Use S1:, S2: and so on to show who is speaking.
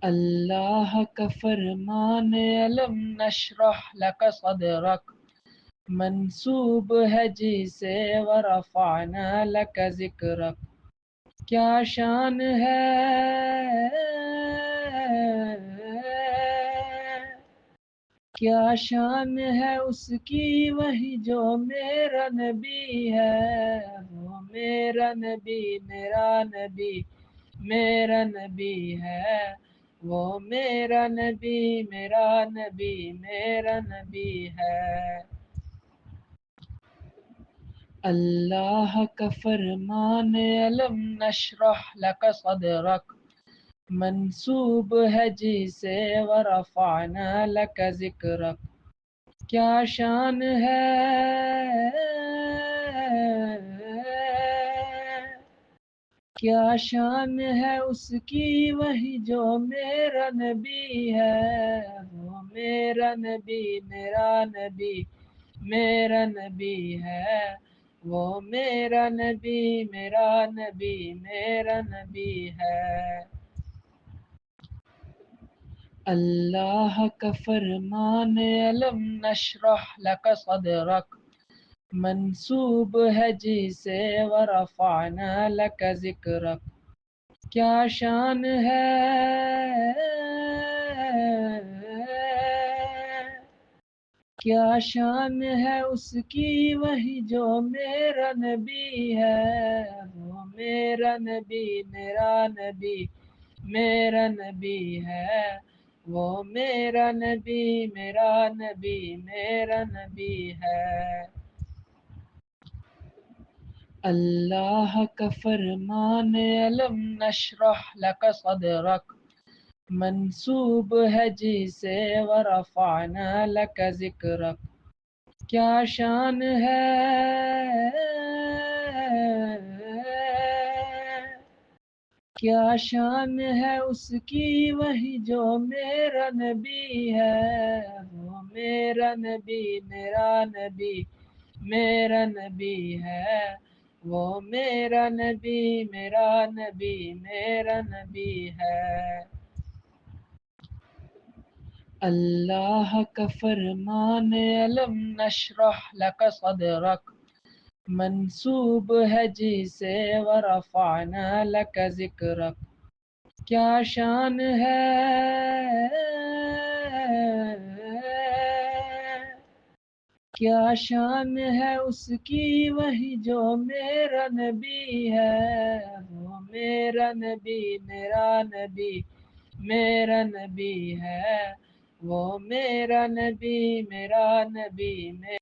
S1: اللہ کا فرمان علم نشرح لک صدرک منسوب ہے جسے ورفعنا لک ذکرک. کیا شان ہے، کیا شان ہے اس کی وہی جو میرا نبی ہے. وہ میرا نبی میرا نبی میرا نبی ہے. وہ میرا نبی میرا نبی میرا نبی ہے. اللہ کا فرمان علم نشرح لک صدرک منسوب ہے جسے ورفعنا لک ذکرک. کیا شان ہے، کیا شان ہے اس کی وہی جو میرا نبی ہے. وہ میرا نبی میرا نبی میرا نبی ہے. وہ میرا نبی میرا نبی میرا نبی ہے. اللہ کا فرمان علم نشرح لک صدرک منسوب ہے جسے ورفعنا لک ذکرک. کیا شان ہے، کیا شان ہے اس کی وہی جو میرا نبی ہے. وہ میرا نبی میرا نبی میرا نبی ہے. وہ میرا نبی میرا نبی میرا نبی ہے. اللہ کا فرمان علم نشرح لک صدرک منسوب ہے جسے ورفعنا لک ذکرک. کیا شان ہے، کیا شان ہے اس کی وہی جو میرا نبی ہے. وہ میرا نبی میرا نبی میرا نبی ہے. وہ میرا نبی میرا نبی میرا نبی ہے. اللہ کا فرمان علم نشرح لک صدرک منسوب ہے جسے ورفعنا لک ذکرک. کیا شان ہے، کیا شان ہے اس کی وہی جو میرا نبی ہے. وہ میرا نبی میرا نبی میرا نبی ہے. وہ میرا نبی میرا نبی